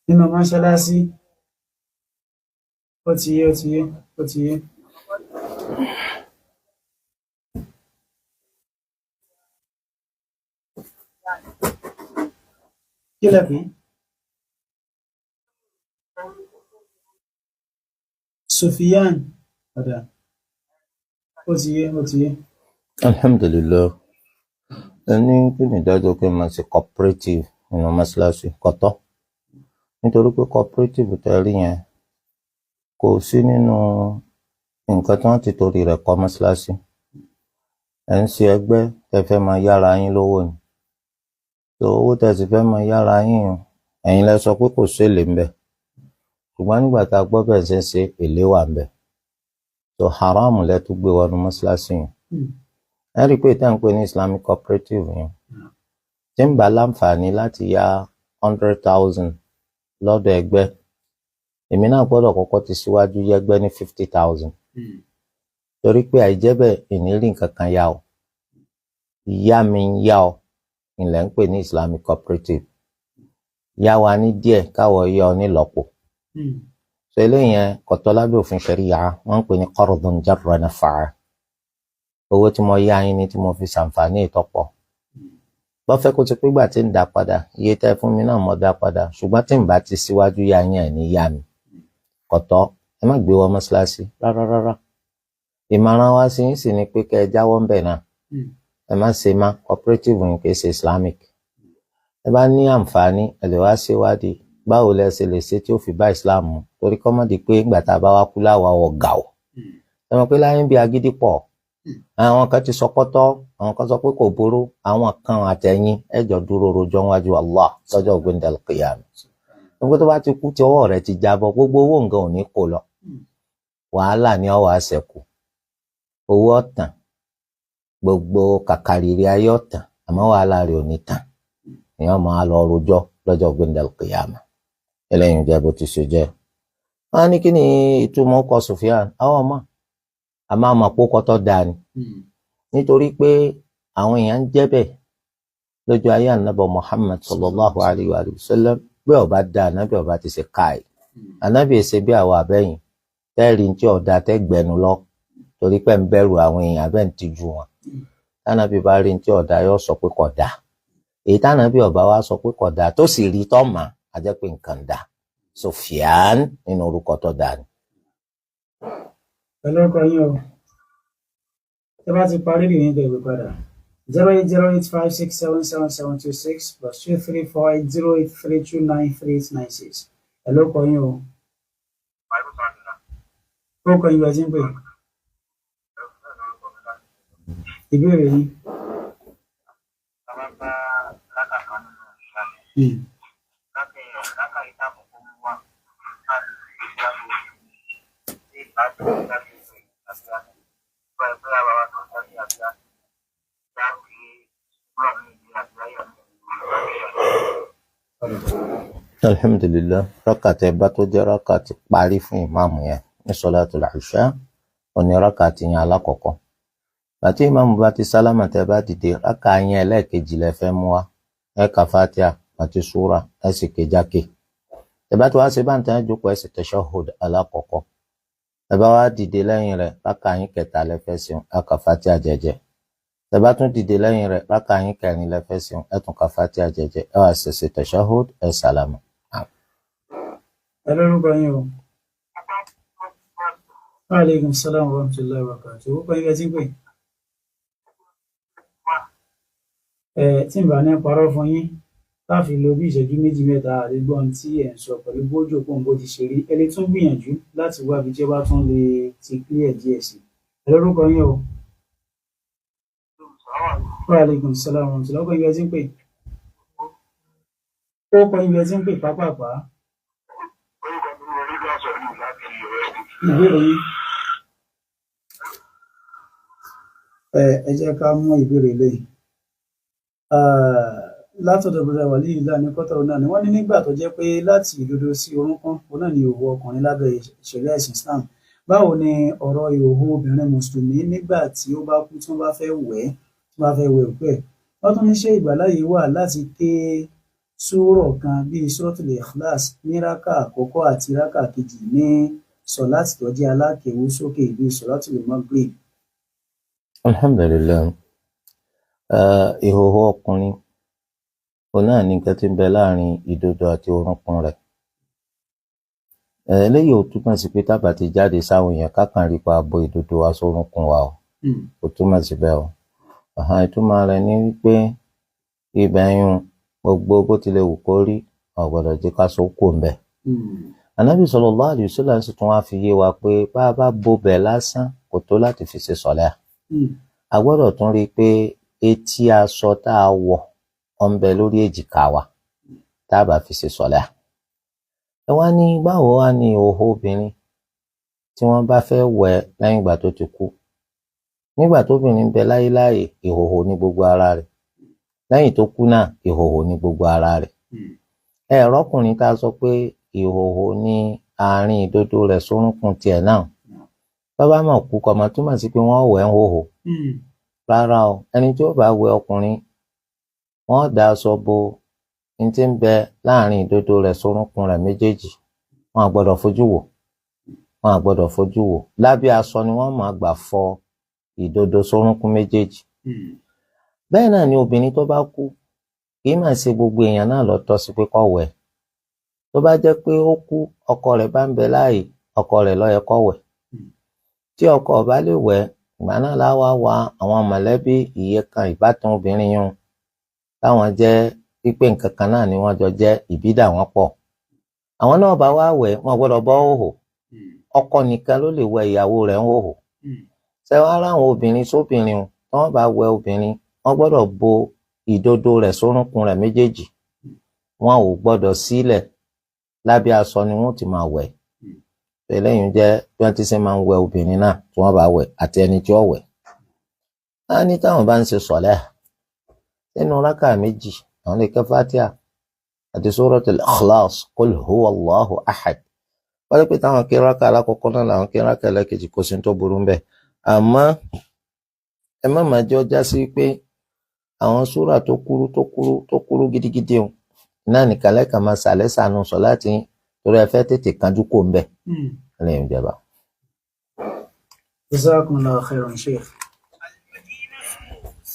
nínú mọ́ṣáláṣí. ó ti yé. kí lẹ fi? Sufiyan. ọ̀dà. ó ti yé. Alhamdulillah. ẹni kí ni ìdájọ́ pé máa ṣe cooperative nínú mọ́ṣáláṣí kọ́tọ́ nítorí pé cooperative tẹ́rí yẹn kò sí nínú nǹkan tí wọ́n ti torí rẹ̀ kọ́ mọ́ṣáláṣí. ẹ̀ ń ṣe ẹgbẹ́ tẹ́ fẹ́ máa yára yín lówó ni. tó owó tẹ́ sì fẹ́ máa yára yín ẹ̀yin lẹ sọ pé kò sí èlé ń bẹ ṣùgbọ́n nígbà tá a gbọ́ bẹ́ẹ̀ ṣe ń ṣe èlé wà ń bẹ. tó haram lẹ tún gbé wọnú mọ́ṣáláṣí yẹn. ẹ rí i pé ìtàn pé ní Islamic cooperative yẹn tí ń bá láǹfààní láti yá 100,000 lọ́dọ̀ ẹgbẹ́ èmi náà gbọ́dọ̀ kọ́kọ́ ti síwájú yẹ́gbẹ́ ní 50,000 torí pé àìjẹ́ bẹ́ẹ̀ ìnírí nǹkan kan yá ọ ìyá mi ń yá ọ ilẹ̀ ń pè ní Islamic cooperative yá wa ní díẹ̀ káwọ̀ yá ọ nílọ́pọ̀ so eléyẹn kọ̀tọ́ lábẹ́ òfin ṣẹ̀ríyà wọ́n ń pè ní qardun jarra nafa'a owó tí mo yá yín ni tí mo fi ṣàǹfààní ìtọ́pọ̀ bọ́ fẹ́ kó ti pé gbà tí ń dá padà iye tẹ́ fún mi náà mo dá padà ṣùgbọ́n tí ń bá ti síwájú yá yín ẹ̀ ní yá mi kọ̀tọ́ ẹ má gbé wọ mọ́ṣáláṣí rárá ìmọ̀ràn wa sí yín sì ni pé kẹ́ ẹ jáwọ́ ń bẹ̀ náà ẹ má ṣe má cooperative yín kì í ṣe Islamic ẹ bá ní àǹfààní ẹ lè wá ṣèwádìí báwo lẹ ṣe lè ṣe tí ó fi bá Islam mu torí kọ́mọ́dé pé ìgbà tá a bá wá kú láwa wọ̀ gà ó ẹ mọ̀ pé láyé ń bí agídí pọ̀ àwọn kan ti sọ pọ́tọ́ àwọn kan sọ pé kò burú àwọn kan àtẹ̀yìn ẹjọ́ dúró rojọ́ wájú Allah lọ́jọ́ ògbéǹdàl qiyam nígbà tó bá ti kú tí ọwọ́ rẹ̀ ti jábọ́ gbogbo owó nǹkan ò ní kó lọ wàhálà ni ọwọ́ àṣẹkù owó ọ̀tàn gbogbo kàkàrìrì ayé ọ̀tàn àmọ́ wàhálà rẹ̀ ò ní tàn èèyàn máa lọ rojọ́ lọ́jọ́ ògbéǹdàl qiyam eléyìí jẹ́ bó ti ṣe jẹ́ wọ́n á ní kí ni ìtumọ̀ ọkọ̀ Sufyan àwọn ọmọ àmọ́ àmọ́ àpòkọ́ tó dáa ni nítorí pé àwọn èèyàn ń jẹ́ bẹ́ẹ̀ lójú ayé ànábì Muhammad sallallahu alayhi wa sallam bí ọba dá ànábì ọba ti ṣe káì ànábì èsè bí àwọn àbẹ́yìn tẹ́ẹ̀rì tí ọ̀dà tẹ́gbẹ̀nu lọ torí pé ń bẹ̀rù àwọn èèyàn abẹ́ ń tijú wọn tánàbì bá rí tí ọ̀dà yóò sọ pé kò dáa èyí tánàbì ọba wa sọ pé kò dáa tó sì rí tọ́mà á jẹ́ pé nǹkan dáa Sufyan nínú orúkọ tó dáa ni. pẹ̀lú ọkọ̀ yín o ẹ bá ti parí ìrìn ìgbẹ̀gbẹ̀ padà 08085677726 plus 2348083293896 ẹ lọ́kọ̀ yín o orúkọ yín bá ti ń pè ìbéèrè yín. Alhamdulillah rákàtí bá tó jẹ́ rákàtí parí fún ìmáàmù yẹn ní sọlátul ìṣá òní rákàtí yẹn alákọ̀ọ́kọ́ bàtí ìmáàmù bá ti sálámà tẹ́ bá dìde rákà yẹn ẹlẹ́ẹ̀kejì lẹ fẹ́ mú wá ẹ ka Fatiha àti súra ẹ sì ké jákè ẹ bá tó wá sí báńtẹ́ ẹ jókòó ẹ sì tashahhud alákọ̀ọ́kọ́ ẹ bá wá dìde lẹ́yìn rẹ̀ rákà yín kẹta lẹ fẹ́ sí ẹ ka Fatiha jẹ́jẹ́ ẹ bá tún dìde lẹ́yìn rẹ̀ rákà yín kẹrin lẹ fẹ́ sí ẹ tún ka Fatiha jẹ́jẹ́ ẹ wá ṣe tashahhud ẹ sálámà. ẹ lórúkọ yín o. Wa alaikum salaam wa rahmatullahi wa barakatuh orúkọ yín bá ti ń pè. Tí n bá ní parọ́ fún yín láfi lo bí ìṣẹ́jú méjì mẹ́ta àdégbọ́n tí ẹ̀ ń sọ pẹ̀lú bójú òpó bó ti ṣe rí ẹ lè tún gbìyànjú láti wá ibi tí ó bá tún lè ti clear díẹ̀ sí ẹ lórúkọ yín o. Wa alaikum salaam wa rahmatullahi orúkọ yín bá ti ń pè. Orúkọ yín bá ti ń pè pápápá. Ìbéèrè yín. Ẹ jẹ́ ká mú ìbéèrè lẹ́yìn. Látọ̀dọ̀ bọ̀dọ̀ wà ní ìlà ní kọ́tọ̀rọ̀ náà ni wọ́n ní nígbà tó jẹ́ pé láti ìdodo sí orúnkún òun náà ni ìhòòhò ọkùnrin lábẹ́ ìṣẹ̀lẹ̀ ẹ̀sìn Islam báwo ni ọ̀rọ̀ ìhòòhò obìnrin mùsùlùmí nígbà tí ó bá kú tí wọ́n bá fẹ́ wẹ̀ òkú ẹ̀ wọ́n tún ní ṣé ìgbàláyè wà láti ké súrọ̀ kan bíi Suratul Ikhlas ní rákà àkọ́kọ́ àti rákà kejì ní sọ̀láàtì tó jẹ́ alákèwú sókè bíi Solatul Maghrib. Alhamdulillah ìhòòhò ọkùnrin òun náà ní nǹkan tí ń bẹ láàrin ìdodo àti orúnkún rẹ̀ eléyìí ò túmọ̀ sí pé tábà ti jáde sáwọn èèyàn kákan rí pa abo ìdodo wa sórúnkún wa o kò túmọ̀ sí bẹ́ẹ̀ o ìtumọ̀ rẹ̀ ní wípé ìbẹ̀yùn gbogbo bó tilẹ̀ wù kó rí ọ̀gbọ̀dọ̀ jẹ́ ká sókò ń bẹ̀. Ànábì sallallahu alaihi wasallam sì tún wá fi yé wa pé bá a bá bo bẹ̀ lásán kò tó láti fi ṣe sọ̀lá. A gbọ́dọ̀ tún rí i pé etí aṣọ tá a wọ̀ ó ń bẹ lórí èjìká wa tá a bá fi ṣe sọ̀lá. Ẹ wá ní báwo wá ní ìhòòhò obìnrin tí wọ́n bá fẹ́ wẹ̀ lẹ́yìn ìgbà tó ti kú. Nígbà tóbìnrin ń bẹ láyé ìhòòhò ní gbogbo ara rẹ̀ lẹ́yìn tó kú náà ìhòòhò ní gbogbo ara rẹ̀. Ẹ̀rọ ọkùnrin tá a sọ pé ìhòòhò ní àárín ìdodo rẹ̀ sórúnkún tiẹ̀ náà bàbá mọ̀ kú kọ́ máa túmọ̀ sí pé wọ́n wẹ̀ ń hòhò rárá o ẹni tí ó bá wẹ̀ ọkùnrin wọ́n dá aṣọ bo ní tí ń bẹ láàrin ìdodo rẹ̀ sórúnkún rẹ̀ méjèèjì wọn à gbọ́dọ̀ fojú wò, wọn à gbọ́dọ̀ fojú wò. Lábẹ́ aṣọ ni wọ́n máa gbà fọ ìdodo sórúnkún méjèèjì. Bẹ́ẹ̀ náà ni obìnrin tó bá kú kì í máa ṣe gbogbo èèyàn náà lọ tọ́ sí pé kó wẹ̀. Tó bá jẹ́ pé ó kú ọkọ rẹ̀ bá ń bẹ láàyè, ọkọ rẹ̀ ló yẹ kó wẹ̀. Tí ọkọ ò bá lè wẹ̀, ìgbà náà la wá wá àwọn mọ̀lẹ́bí ìyekan ìbátan obìnrin yun táwọn jẹ́ pípé nǹkan kan náà ni wọ́n jọ jẹ́ ìbídà wọn pọ̀. Àwọn náà bá wá wẹ̀, wọn gbọ́dọ̀ bọ́ hòhò. Ọkọ nìkan ló lè wẹ̀ ìyàwó rẹ̀ ń hòhò. Ṣé wàá ráwọn obìnrin sóbìnrin tí wọ́n bá wẹ̀ obìnrin, wọ́n gbọ́dọ̀ bo ìdodo rẹ̀ sórúnkún rẹ̀ méjèèjì. Wọn ò gbọ́dọ̀ sílẹ̀, lábẹ́ aṣọ ni wọ́n ti máa wẹ̀. Eléyìí jẹ́ bí wọ́n ti ṣe máa ń wẹ̀ obìnrin náà tí wọ́n bá wẹ̀ àti ẹni tí ó wẹ̀. Á ní táwọn bá ń ṣe sọ̀lẹ́ nínú rákà méjì, àwọn lè ké Fátíhà àti Suratul Ikhlas, Qul huwa Allahu ahad. Wọ́n lè pé táwọn ké rákà alákọ̀ọ́kọ́ náà làwọn ké rákà ẹlẹ́kejì, kò sí tó burú bẹ́ẹ̀. Àmọ́ ẹ má máa jọ já sí pé àwọn súrà tó kúrú gidigidi o náà nìkan lẹ́ẹ̀kan máa ṣàlẹ́ sànù sọ láti torí ẹ fẹ́ tètè kanjú kò ń bẹ̀. Ẹlẹ́yìn ìjọba. Jazakumullahu khairan, Sheikh.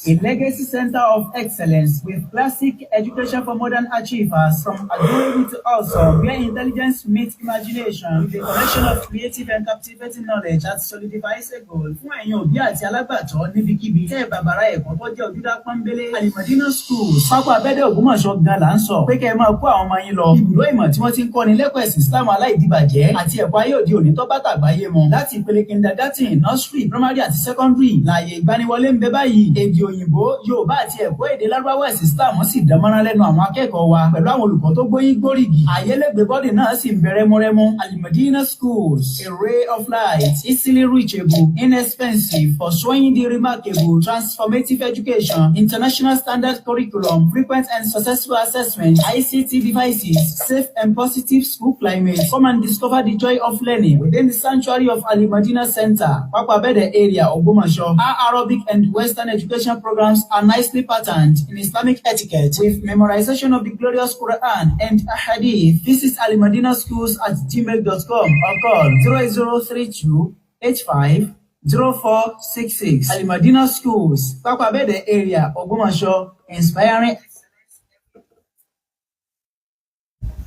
A legacy center of excellence with classic education for modern achievers from adorable to awesome, where intelligence meets imagination with a collection of creative and captivating knowledge that solidifies a goal. Fún ẹ̀yin òbí àti alágbàtọ́ níbikíbi tẹ́ bàbàrà ẹ̀kọ́ tó jẹ́ ojúdá pọ́nbélé. Al-Madina Schools pápá abẹ́dẹ̀ Ògbómọ̀ṣọ́ gan là ń sọ pé kẹ́ ẹ máa kó àwọn ọmọ yín lọ. Ibùdó ìmọ̀ tí wọ́n ti ń kọ́ni lẹ́kọ̀ọ́ ẹ̀sìn Islam aláìdíbàjẹ́ àti ẹ̀kọ́ ayé òde òní tó bá tàgbáyé mu. Láti ìpele kindergarten, nursery, primary àti secondary láàyè ìgbaniwọlé ń bẹ báyìí. Èdè òyìnbó, Yorùbá àti ẹ̀kọ́ èdè Lárúbáwá ẹ̀sìn Islam sì dánmọ́rán lẹ́nu àwọn akẹ́kọ̀ọ́ wa pẹ̀lú àwọn olùkọ́ tó gbóyìn gbórígì. Àyẹlẹ́gbẹ́ bọ́dì náà sì ń bẹ rẹ́múrẹ́mú. Al-Madina Schools, a ray of light, easily reachable, inexpensive, pursuing the remarkable, transformative education, international standard curriculum, frequent and successful assessment, ICT devices, safe and positive school climate. Come and discover the joy of learning within the sanctuary of Al-Madina Center, Papabede area, Ògbómọ̀ṣọ́. Our Arabic and Western education programs are nicely patterned in Islamic etiquette with memorization of the glorious Quran and Hadith. Visit Al-Madina Schools at gmail.com or call 08032850466. Al-Madina Schools, Papabede area, Ògbómọ̀ṣọ́, inspiring.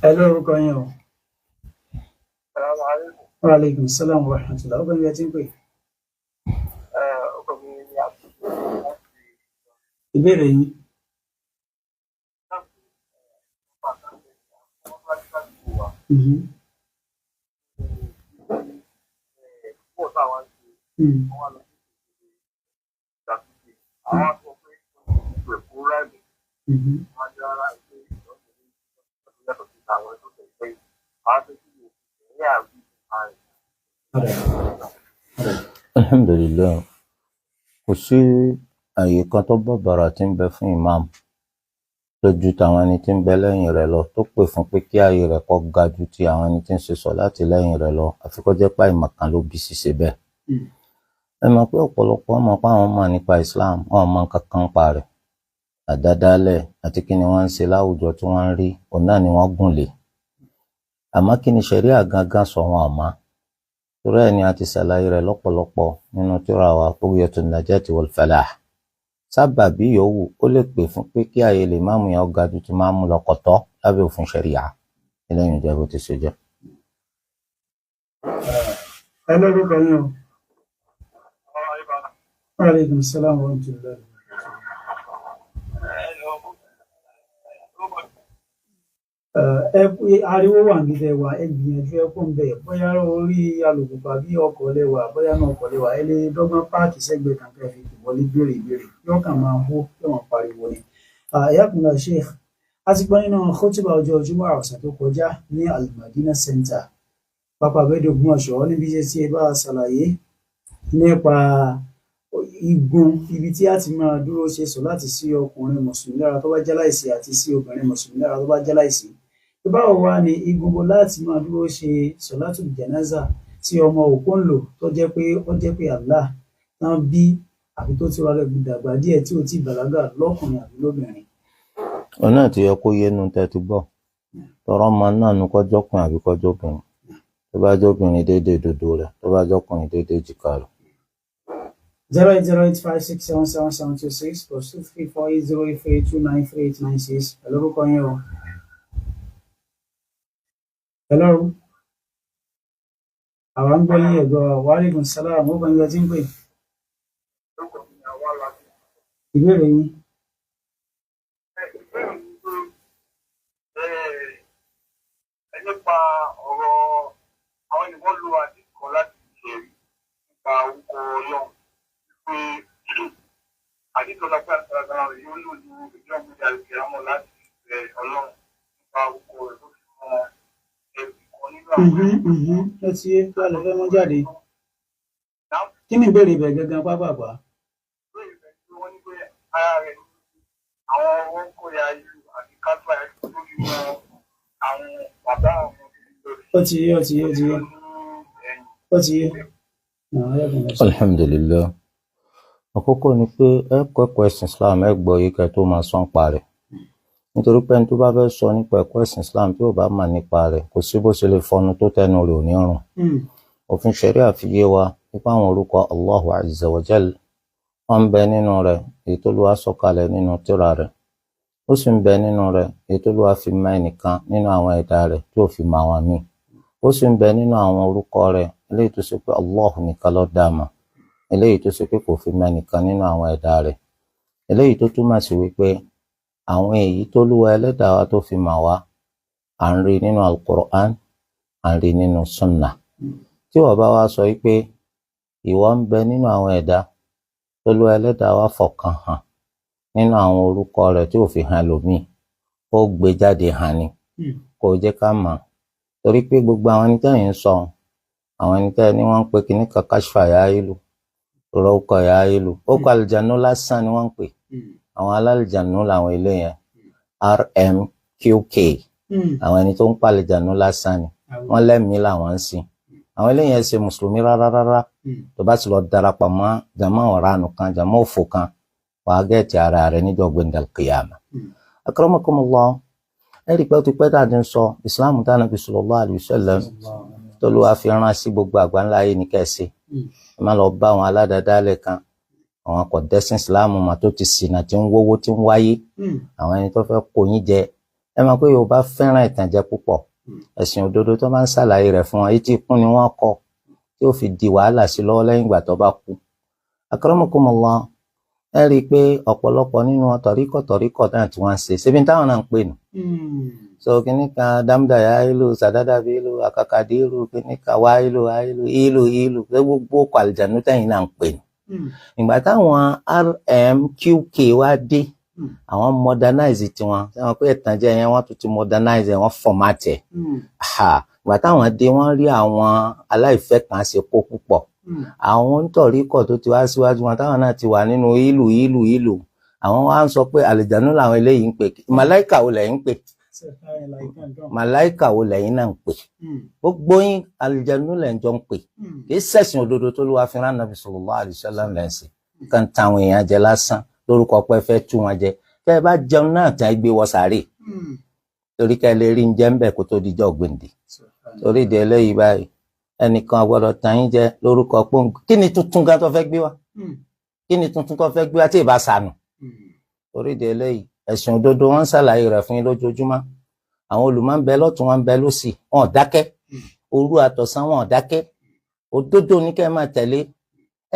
Hello, orúkọ yín o. Wa alaikum salam wa rahmatullah. Ó bẹ̀rẹ̀ bí ẹ ti ń pè. Ìbéèrè yín. Alhamdulillah, kò sí àyè kan tó bàbàrà tí ń bẹ fún imam lójú táwọn ẹni tí ń bẹ lẹ́yìn rẹ̀ lọ tó pè fún pé kí ààyè rẹ̀ kó ga ju ti àwọn ẹni tí ń ṣe sọ̀láàtì lẹ́yìn rẹ̀ lọ, àfi kó jẹ́ pé àìmọ̀kan ló bí ṣíṣe bẹ́ẹ̀. Ẹ mọ̀ pé ọ̀pọ̀lọpọ̀ ọmọ pa àwọn ọmọ nípa Islam, wọn mọ nǹkan kan pa rẹ̀, àdádálẹ̀ àti kí ni wọ́n ń ṣe láwùjọ tí wọ́n ń rí, òun náà ni wọ́n gùn lé. Àmọ́ kí ni ṣẹ̀ríà gangan sọ wọn àmọ́, torí ẹ̀ ni a ti ṣàlàyé rẹ̀ lọ́pọ̀lọpọ̀ nínú tírà wa Bughyatul Najati wal Falah. Sábàbí yòówù ó lè pè fún pé kí ààyè lè máàmù yẹn ga ju ti máàmù lọ́kọ̀tọ́ lábẹ́ òfin ṣẹ̀ríà. Eléyìí jẹ́ bó ti ṣe jẹ́. Ẹ lórúkọ yín o. Wa alaikum salam wa rahmatullah. Ariwo wà nílẹ̀ wa, ẹ gbìyànjú ẹ kó ń bẹ̀ bóyá orí alùpùpù àbí ọkọ̀ lẹ́wà, bóyá náà ọkọ̀ lẹ́wà, ẹ lè dọ́gbọ́n páàkì sẹ́gbẹ̀ẹ́ kan kẹ́ fi wọlé béèrè ìbéèrè yóò kàn máa hó yóò máa pariwo ni. Yakunla Sheikh, a ti gbọ́ nínú khutba ọjọ́ Jímọ̀ ọ̀sẹ̀ tó kọjá ní Al-Madina Center pápá abẹ́dẹ̀ Ògbómọ̀ṣọ́ níbi tí ẹ bá ṣàlàyé nípa igun ibi tí a ti máa dúró ṣe sọ láti sí ọkùnrin mùsùlùmí lára tó bá jẹ́ láìsí àti sí obìnrin mùsùlùmí lára tó bá jẹ́ láìsí. Báwo wá ni igunbo láti máa dúró ṣe sọ̀látùl jánásà tí ọmọ òkú ń lò tó jẹ́ pé Allah tán bí àbí tó ti wà lẹ́gbẹ̀ẹ́ dàgbà díẹ̀ tí ò tí bàlágà lọ́kùnrin àbí lóbìnrin. Ọ̀nà tí yẹ kó yẹnu tẹ́ ti gbọ́, tọrọ ọmọ náà nu kọjọ́ ọkùnrin àbí kọjọ́ obìnrin. tó bá jẹ́ obìnrin déédéé dodo rẹ̀, tó bá jẹ́ ọkùnrin déédéé jìkà rẹ̀. 08085677726 plus 2348083293896. Hello, orúkọ yín o. Hello. Àwọn ń gbọ́ yín ẹ̀gbọ́. Wa alaikum salaam. Ó kàn yín tí ń pè. Ìbéèrè yín. Nípa ọ̀rọ̀ àwọn ènìyàn lo àdìkọ́ láti ṣe nípa orúkọ ọlọ́run pé àdìkọ́ lápá àtàràgbà rẹ̀ yóò lò ní ìjọ ìgbéjà ìgbéyàmọ̀ láti ṣe ọlọ́run nípa orúkọ rẹ̀ tó fi mọ ẹ̀bùn kan nínú àwọn Ẹ ti yé kí a lè fẹ́ mú jáde. Kí ni ìbéèrè ibẹ̀ gangan pápápá? wọ́n ní pé ara rẹ̀ àwọn orúkọ ya ìlú àti kátó àyàkó tó fi mọ àwọn bàbá àwọn Ó ti yé. Alhamdulillah. Àkọ́kọ́ ni pé ẹ kọ́ ẹ̀kọ́ ẹ̀sìn Islam, ẹ gbọ́ yìí kẹ́ tó máa sọ nípa rẹ̀. Nítorí pé ẹni tó bá fẹ́ sọ nípa ẹ̀kọ́ ẹ̀sìn Islam tí ò bá mà nípa rẹ̀, kò sí bó ṣe lè fọnu tó tẹnu rẹ̀ ò ní rùn. Òfin ṣẹ̀ríà fi yé wa nípa àwọn orúkọ Allahu Azza wa Jal. Wọ́n ń bẹ nínú rẹ̀ èyí tó Olúwa sọ̀kalẹ̀ nínú tírà rẹ̀. Ó sì ń bẹ nínú rẹ̀ èyí tó Olúwa fi mọ ẹnìkan nínú àwọn ẹ̀dá rẹ̀ tí ò fi mọ àwọn míì. Ó sì ń bẹ nínú àwọn orúkọ rẹ̀ eléyìí tó ṣe pé Allah nìkan ló dá mọ̀, eléyìí tó ṣe pé kò fi mọ ẹnìkan nínú àwọn ẹ̀dá rẹ̀. Eléyìí tó túmọ̀ sí wípé àwọn èyí tó Olúwa ẹlẹ́dàá wa tó fi mọ̀ wá à ń rí nínú Al-Qur'an, à ń rí nínú Sunnah. Tí wọ́n bá wá sọ wípé ìwọ ń bẹ nínú àwọn ẹ̀dá tó Olúwa ẹlẹ́dàá wa fọ̀kan hàn nínú àwọn orúkọ rẹ̀ tí ò fi hàn lòmíì, ó gbé jáde hàn ni kò jẹ́ ká mọ̀. Torí pé gbogbo àwọn ẹni tẹ́yìn ń sọ, àwọn ẹni tẹ́yìn ni wọ́n ń pe kìíní kan Kashfa ya ìlú, orúkọ ya ìlú, ó kọ àlìjànú lásán ni wọ́n ń pè. Àwọn alálìjànú làwọn ilé yẹn, RMQK, àwọn ẹni tó ń pa àlìjànú lásán ni, wọ́n lẹ́mìí làwọn ń sìn. Àwọn ilé yẹn ṣe mùsùlùmí rárá. Tó bá ti lọ darapọ̀ mọ́ jàmá ọ̀ránù kan, jàmá òfò kan, wàá gẹ̀ẹ́tì ara rẹ̀ níjọ́ gbẹ̀ndàl kìyàmà. Akramakumullah, ẹ̀rí pé ó ti pẹ́ dáadé ń sọ ìsìláàmù tí Ànábì sallallahu alaihi wasallam tó Olúwa fi rán sí gbogbo àgbáńlá ayé ní kẹ́sì. Ẹ má lọ bá àwọn aládàádálẹ̀ kan, àwọn kò dẹ́sìn ìsìláàmù mà tó ti ṣìnà tí ń wówó tí ń wáyé, àwọn ẹni tó fẹ́ kó yín jẹ. Ẹ mọ̀ pé Yorùbá fẹ́ràn ìtànjẹ púpọ̀. Ẹ̀sìn òdodo tó máa ń ṣàlàyé rẹ̀ fún wọn, etí ikún ni wọ́n kọ tí ó fi di wàhálà sí lọ́wọ́ lẹ́yìn ìgbà tó bá kú. Akramakumullah, ẹ rí i pé ọ̀pọ̀lọpọ̀ nínú tọ̀ríkọ̀ náà tí wọ́n ń ṣe ṣebí táwọn náà ń pè nù. So kìíní kan dámdà ya ìlú sàdádà bí ìlú àkàkàdé ìlú kìíní kan wá ìlú ìlú gbogbo ọkọ̀ àlìjànú tẹ̀yìn náà ń pè nù. Ìgbà táwọn RMQK wá dé, àwọn modernize tiwọn, sẹ́wọ̀n pé ìtànjẹ yẹn wọ́n tún ti modernize ẹ̀, wọ́n format ẹ̀. Ìgbà táwọn dé wọ́n rí àwọn aláìfẹ́ kan ṣe kó púpọ̀. Àwọn onítọ̀ríkọ̀ tó ti wá síwájú wọn táwọn náà ti wà nínú ìlú, àwọn wá ń sọ pé àlìjànú làwọn eléyìí ń pè. Màláìkà wo lẹ́yìn ń pè? Màláìkà wo lẹ́yìn náà ń pè? Gbogbo yín àlìjànú lẹ́yìn jọ ń pè. Kì í ṣẹ̀sìn òdodo tó Olúwa fi rán Ànábì sallallahu alaihi wasallam lẹ́sìn. Kàn táwọn èèyàn jẹ lásán lórúkọ pé fẹ́ tú wọn jẹ. Tẹ́ ẹ bá jẹun náà tán gbé wọ sàárè. Torí ká lè rí ń jẹ ń bẹ̀ kó tó dijọ́ gbèǹdé. Torí ìdí eléyìí báyìí, ẹnìkan gbọ́dọ̀ tàn yín jẹ lórúkọ pọ́ǹgù. Kí ni tuntun gan tó fẹ́ gbé wá? Kí ni tuntun tó fẹ́ gbé wá tí ì bá sànù? Torí ìdí eléyìí, ẹ̀sìn òdodo wọn ń ṣàlàyé rẹ̀ fún yín lójoojúmọ́. Àwọn olùmọ̀ ń bẹ lọ́tún, wọn ń bẹ lósì, wọn ò dákẹ́. Òru àtọ̀sán wọn ò dákẹ́. Òdodo ní kẹ́ máa tẹ̀lé.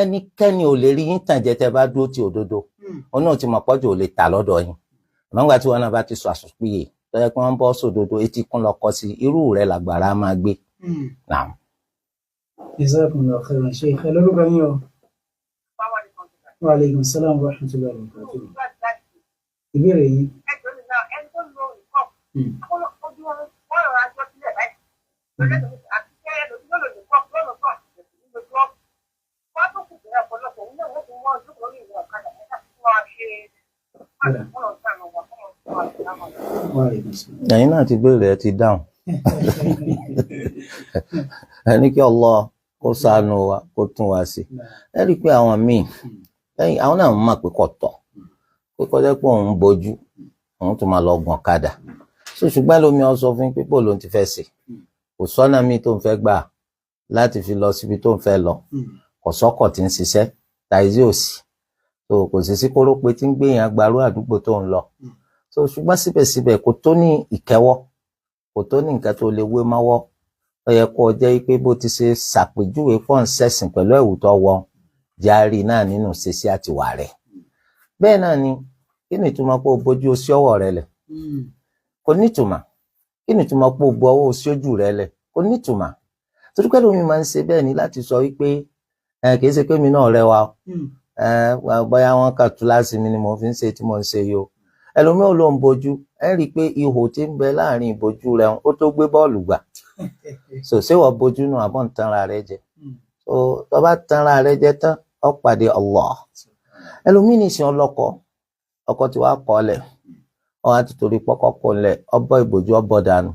Ẹnikẹ́ni ò lè rí yín tàn jẹ tẹ́ bá dúró ti òdodo. Òun náà ti mọ̀ pọ́jù ò lè tà lọ́dọ̀ yín. Àmọ́ nígbà tí wọn náà bá ti sọ àsùnpìyè tó yẹ kí wọ́n bọ́ sódodo etí kún lọ kọ sí irú rẹ̀ làgbàrá máa gbé. Naam. Jazakumullahu khairan Sheikh. Ẹ lórúkọ yín o. Wa alaikum salaam wa rahmatullahi wa barakatuh. Ìbéèrè yín. Ẹ̀yin náà ti béèrè, ẹ ti dáhùn. Ẹni kí Allah kó ṣàánú wa, kó tún wa sí. Ẹ rí i pé àwọn míì lẹ́yìn àwọn náà mọ̀ pé kò tọ́ pé kọjá pé òun bojú òun tún máa lọ gun ọ̀kadà. Ṣùgbọ́n lómi ọ sọ fún pé bó ló ń ti fẹ́ ṣe, kò sọ́nà míì tó ń fẹ́ gbà láti fi lọ síbi tó ń fẹ́ lọ kò sọ́kọ̀ tí ń ṣiṣẹ́ tàìsí òsì so kò sì sí kórópè tí ń gbéyàn gbarú àdúgbò tó ń lọ so ṣùgbọ́n síbẹ̀síbẹ̀ kò tó ní ìkẹ́wọ́ kò tó ní nǹkan tó lè wé mọ́wọ́ ó yẹ kó jẹ́ pé bó ti ṣe ṣàpèjúwe fọ́n sẹ́sìn pẹ̀lú ẹ̀wù tó wọ járí náà nínú ṣeṣí àtiwà rẹ̀ bẹ́ẹ̀ náà ni kí ni ìtumọ̀ pé o bójú sí ọwọ́ rẹ lẹ̀ kò nítumọ̀ kí ni ìtumọ̀ pé o bu ọwọ́ sí ojú rẹ lẹ̀ kò nítumọ̀ torí pé lómi máa ń ṣe bẹ́ẹ̀ ni láti sọ wípé kì í ṣe pé mi náà rẹwà bóyá wọn kà túláàsì mi ni mo fi ń ṣe tí mo ń ṣe yìí o ẹlòmíì ò ló ń bojú ẹ rí i pé ihò tí ń bẹ láàrin ìbojú rẹ ó tó gbé bọ́ọ̀lù gbà so ṣé wọ́n bojú náà àbọ̀ ń tanra rẹ jẹ so tó bá tanra rẹ jẹ tán ó pàdé Allah ẹlòmíì nìṣẹ́ ọkọ tí wàá kọ́ lẹ̀ ọ á ti torí pọ́kọ́ kọ́ lẹ̀ ọbọ̀ ìbojú ọbọ̀ dànù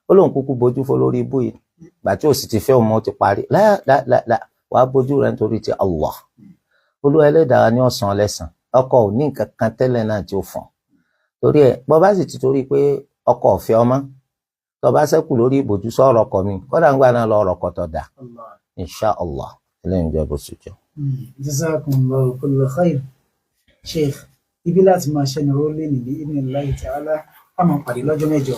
ó lóun kúkú bojú fún lórí ibú yìí gbà tí ò sì ti fẹ́ òun ó ti parí láà wàá bojú rẹ nítorí ti Allah Olúwa Ẹlẹ́dàá ní ọ̀sán lẹ́sàn ọkọ ò ní nǹkan kan tẹ́lẹ̀ náà tí ó fún torí ẹ̀ bọ́ bá sì ti torí pé ọkọ ọ̀fẹ́ ọmọ tó bá ṣẹ́kù lórí ìbòjú sọ̀rọ̀ ọkọ mi kódà ń gbà náà lọ ọ̀rọ̀ kọ̀tọ̀ dà insha Allah eléyìí jẹ́ bó ṣe jẹ́. Jazakumullahu kulla khair. Sheikh, ibi láti máa ṣẹ́ni ró lé nìyí ibn Allah ta'ala ká máa pàdé lọ́jọ́ mẹ́jọ.